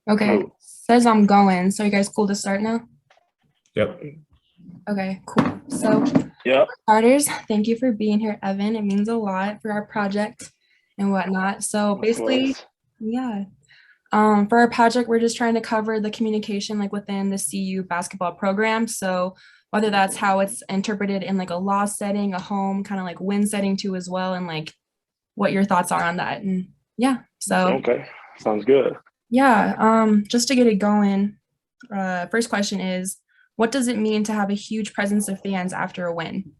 Okay. Cool. Says I'm going. So you guys cool to start now? Yep. Okay, cool. So Yep. starters, thank you for being here, Evan. It means a lot for our project and whatnot. So Of basically, course. yeah. For our project, we're just trying to cover the communication like within the CU basketball program. So whether that's how it's interpreted in like a law setting, a home, kind of like win setting too as well, and like what your thoughts are on that. And yeah, so Okay. Sounds good. yeah, just to get it going, first question is, what does it mean to have a huge presence of fans after a win?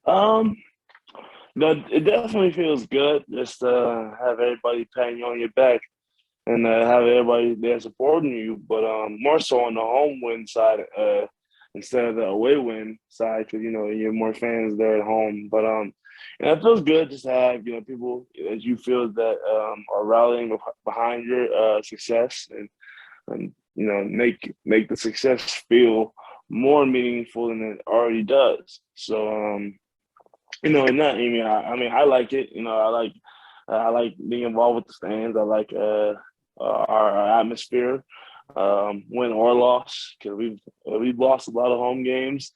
Um, no, it definitely feels good just to have everybody patting you on your back and have everybody there supporting you. But more so on the home win side, instead of the away win side, because you have more fans there at home. But and it feels good just to have people that you feel that are rallying behind your success and make the success feel more meaningful than it already does. So and that I like it. I like being involved with the fans. I like our atmosphere, win or loss, because we've lost a lot of home games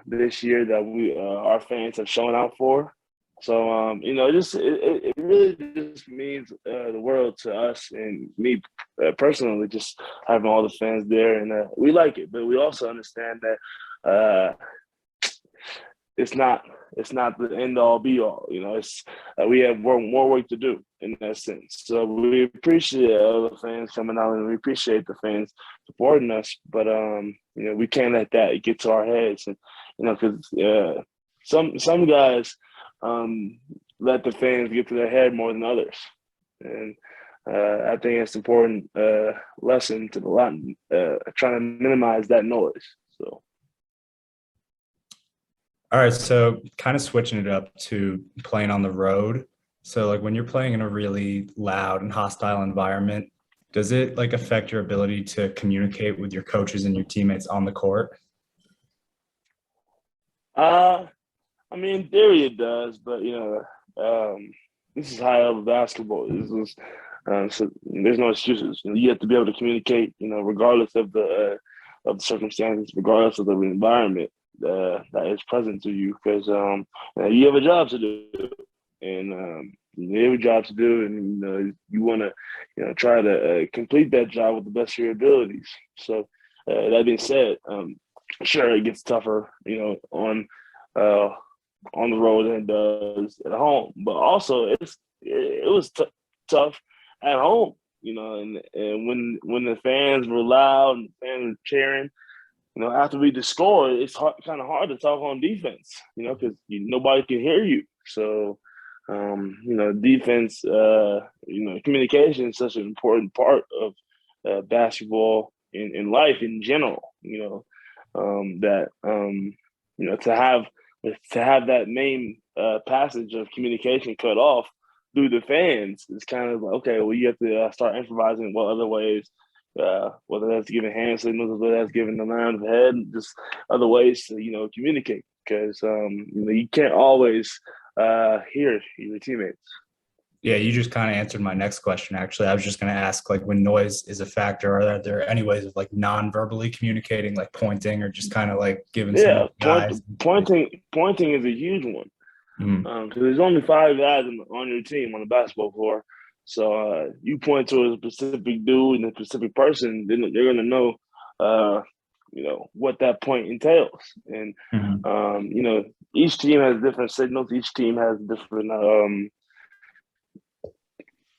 this year that we our fans have shown out for. So it really just means the world to us and me personally, just having all the fans there, and we like it, but we also understand that it's not it's not the end all be all. It's we have more work to do in that sense. So we appreciate all the fans coming out, and we appreciate the fans supporting us. But we can't let that get to our heads, and because some guys let the fans get to their head more than others, and I think it's an important lesson to the lot, trying to minimize that noise. So. All right. So kind of switching it up to playing on the road. So like when you're playing in a really loud and hostile environment, does it like affect your ability to communicate with your coaches and your teammates on the court? Uh, in theory it does, but this is high level basketball. So there's no excuses. You have to be able to communicate. Regardless of the circumstances, regardless of the environment that is present to you, because you have a job to do, and you have a job to do, and you want to try to complete that job with the best of your abilities. So that being said, sure it gets tougher, uh, on the road than it does at home. But also, it was tough at home, and when the fans were loud and the fans were cheering, after we just scored, it's kind of hard to talk on defense, because nobody can hear you. So, defense, communication is such an important part of basketball in life in general. That to have that main passage of communication cut off through the fans, it's kind of like, okay, well, you have to start improvising what other ways, whether that's giving hand signals, whether that's giving the line of the head, just other ways to communicate, because you can't always hear your teammates. Yeah, you just kind of answered my next question. Actually, I was just going to ask, like, when noise is a factor, are there any ways of like non-verbally communicating, like pointing or just kind of like giving some Yeah, guys? pointing is a huge one. Mhm. Because there's only five guys on your team on the basketball floor. So you point to a specific dude and a specific person, then they're gonna know, uh, what that point entails. And Mhm. each team has different signals. Each team has different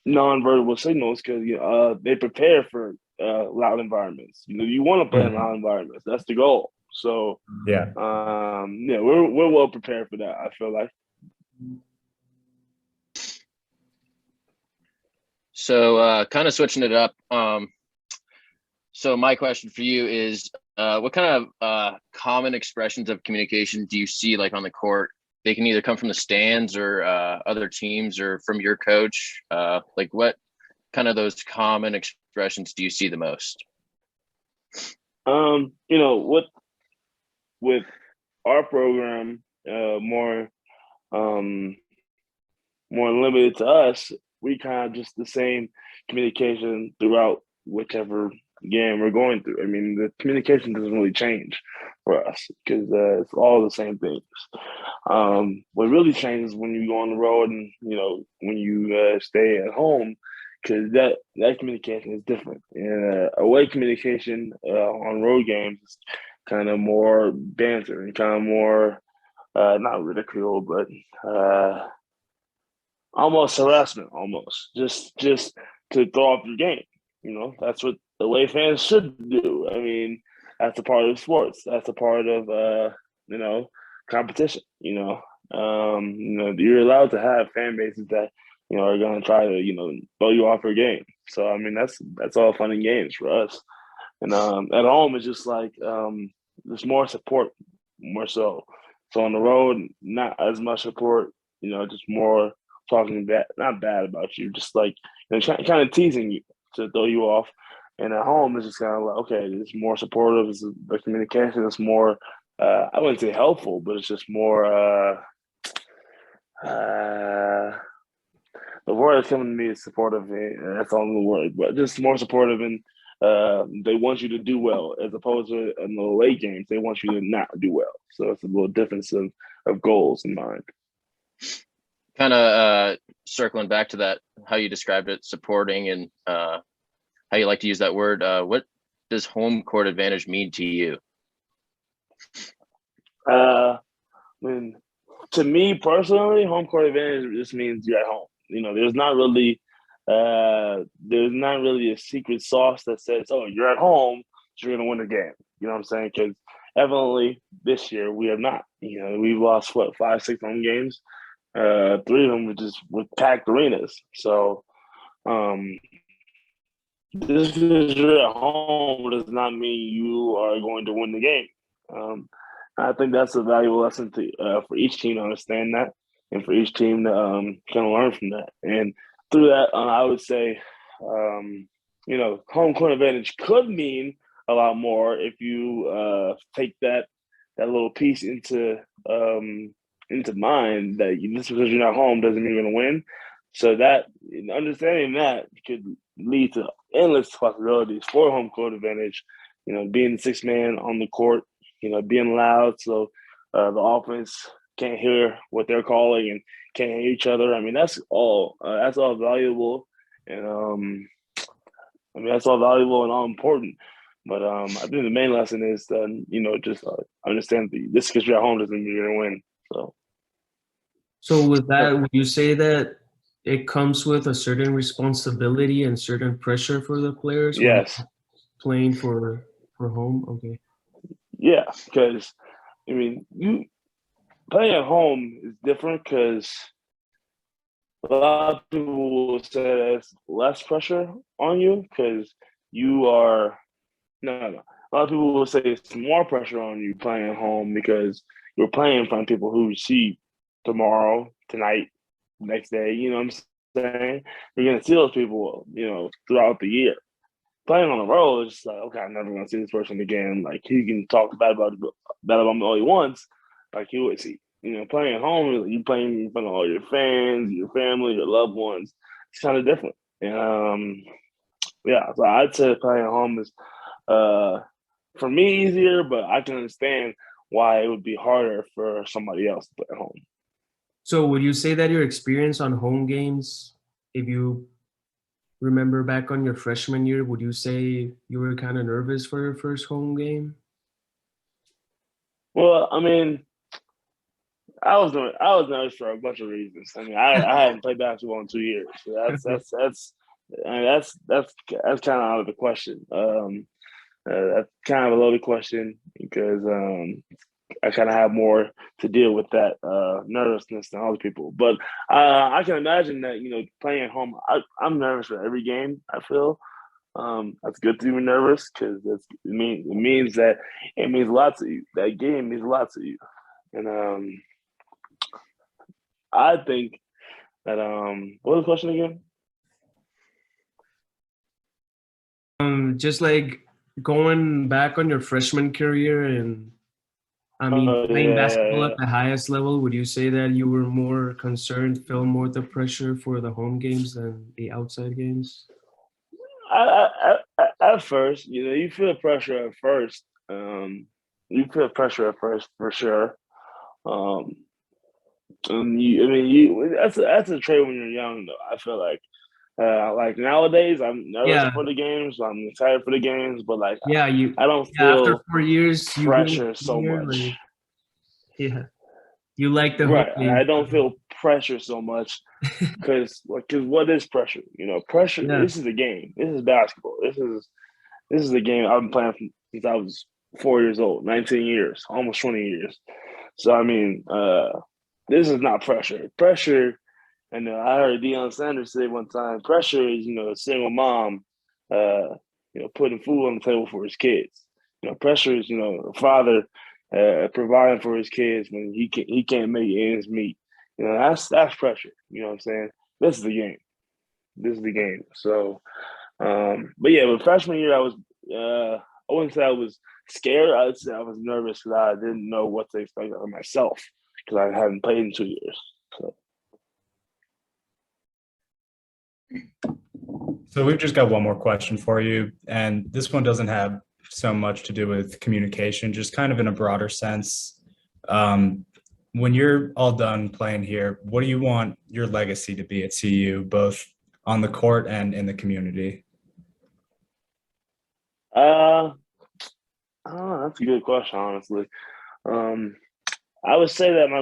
non-verbal signals, because they prepare for loud environments. You want to play in Mhm. loud environments. That's the goal. So Yeah. yeah, we're well prepared for that, I feel like. So, kind of switching it up. So my question for you is, what kind of common expressions of communication do you see like on the court? They can either come from the stands or other teams or from your coach. Like what kind of those common expressions do you see the most? What with our program, more um more limited to us. we kind of just the same communication throughout whichever game we're going through. I mean, the communication doesn't really change for us because it's all the same things. What really changes when you go on the road and when you stay at home, because that communication is different. And away communication on road games is kind of more banter and kind of more not ridicule, but almost harassment, almost just to throw off your game. That's what away fans should do. I mean, that's a part of sports. That's a part of competition. You're allowed to have fan bases that are going to try to throw you off your game. So I mean, that's all fun and games for us. And at home, it's just like there's more support, more so. So on the road, not as much support. Just more talking bad, not bad about you, just like kind of teasing you to throw you off. And at home, it's just kind of like, okay, it's more supportive. It's the communication is more. I wouldn't say helpful, but it's just more. The word that's coming to me is supportive. That's all the word, but just more supportive, and they want you to do well, as opposed to in the late games, they want you to not do well. So it's a little difference of goals in mind. Kind of circling back to that, how you described it, supporting, and how you like to use that word. What does home court advantage mean to you? I mean, to me personally, home court advantage just means you're at home. There's not really a secret sauce that says, "Oh, you're at home, so you're gonna win the game." You know what I'm saying? Because evidently this year we are not. We've lost 5, 6 home games. 3 of them were just with packed arenas. So just because you're at home does not mean you are going to win the game. I think that's a valuable lesson for each team to understand that, and for each team to kind of learn from that. And through that, I would say, home court advantage could mean a lot more if you take that little piece into mind, that just because you're not home doesn't mean you're going to win. So that understanding that could lead to endless possibilities for home court advantage. Being the 6th man on the court, being loud so the offense can't hear what they're calling and can't hear each other. I mean, that's all valuable, and that's all valuable and all important. But I think the main lesson is just understand this because you're at home doesn't mean you're gonna win. So with that, would you say that it comes with a certain responsibility and certain pressure for the players? Yes. Playing for home. Okay. Yeah, because I mean, you playing at home is different because a lot of people will say there's less pressure on you because you are no. A lot of people will say it's more pressure on you playing at home because you're playing in front of people who you see tomorrow, tonight, next day. You know what I'm saying? You're gonna see those people, throughout the year. Playing on the road is just like, okay, I'm never gonna see this person again. Like, he can talk bad about me all he wants, like he would see. Playing at home, you playing in front of all your fans, your family, your loved ones. It's kind of different. And so I'd say playing at home is for me easier, but I can understand why it would be harder for somebody else to play at home. So would you say that your experience on home games, if you remember back on your freshman year, would you say you were kind of nervous for your first home game? Well, I mean, I was nervous for a bunch of reasons. I mean, I hadn't played basketball in 2 years, so that's kind of out of the question. That's kind of a loaded question because I kind of have more to deal with that nervousness than other people. But I can imagine that playing at home, I'm nervous for every game. I feel that's good to be nervous because it means that it means a lot to you. That game means a lot to you, and I think that what was the question again? Just like going back on your freshman career, and I mean, Oh, playing yeah, basketball yeah, at the highest level, would you say that you were more concerned, feel more the pressure for the home games than the outside games? At first, you feel pressure at first. You feel pressure at first for sure. Um, that's a trait when you're young, though. I feel like nowadays, I'm nervous Yeah, for the games. I'm excited for the games, but like yeah, I don't after feel 4 years, you go pressure so here, much. like, yeah, you like the home Right, I games. don't feel pressure so much because what is pressure? Pressure. Yeah, This is a game. This is basketball. This is a game I've been playing since I was 4 years old, 19 years, almost 20 years. So I mean, this is not pressure. Pressure, and I heard Deion Sanders say one time, pressure is a single mom, putting food on the table for his kids. Pressure is a father providing for his kids when he can't make ends meet. That's pressure. You know what I'm saying? This is the game. This is the game. So, but yeah, but freshman year I wouldn't say I was scared. I would say I was nervous because I didn't know what to expect of myself because I hadn't played in 2 years. So. So we've just got one more question for you, and this one doesn't have so much to do with communication, just kind of in a broader sense. Um, when you're all done playing here, what do you want your legacy to be at CU, both on the court and in the community? Uh, oh, that's a good question, honestly. Um, I would say that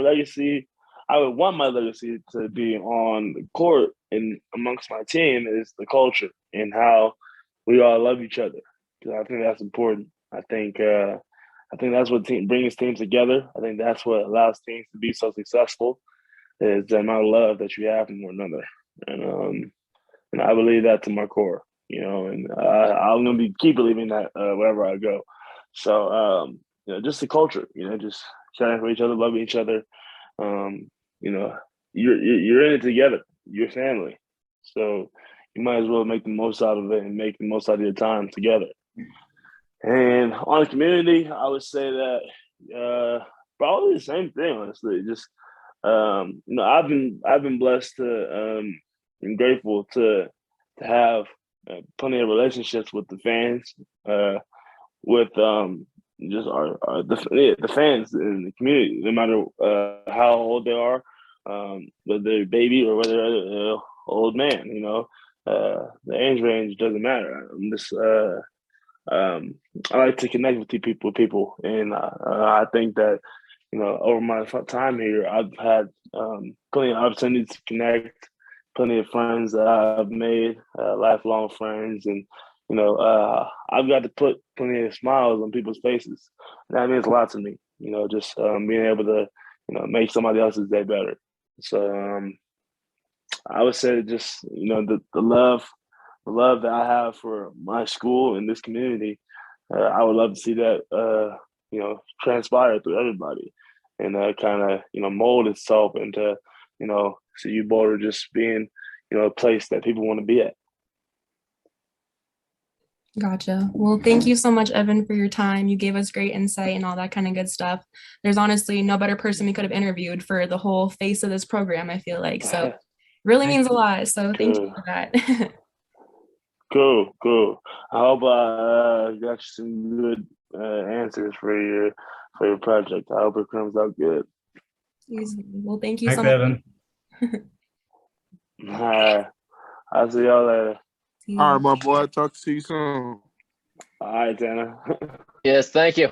I would want my legacy to be on the court and amongst my team is the culture and how we all love each other. Because I think that's important. I think that's what brings teams together. I think that's what allows teams to be so successful is the amount of love that you have for one another. And I believe that to my core, and I'm gonna keep believing that wherever I go. So just the culture, just caring for each other, loving each other. Um, you know, you're in it together. You're family, so you might as well make the most out of it and make the most out of your time together. And on the community, I would say that probably the same thing. Honestly, just I've been blessed to and grateful to have plenty of relationships with the fans, with just the fans in the community, no matter how old they are, whether they're a baby or whether they're an old man. The age range doesn't matter. I like to connect with people, and I think that over my time here, I've had plenty of opportunities to connect, plenty of friends that I've made, lifelong friends, and I've got to put plenty of smiles on people's faces. And that means a lot to me. Just being able to make somebody else's day better. So I would say just the love that I have for my school and this community, I would love to see that transpire through everybody, and kind of mold itself into CU Boulder just being a place that people want to be at. Gotcha. Well, thank you so much, Evan, for your time. You gave us great insight and all that kind of good stuff. There's honestly no better person we could have interviewed for the whole face of this program, I feel like. So it really means a lot. So thank you for that. Cool. I hope I got you some good answers for your project. I hope it comes out good. Well, thank you Thanks, so much. Evan. All right. I'll see y'all later. See All you. right, my boy. Talk to you soon. All right, Tanner. Yes, thank you.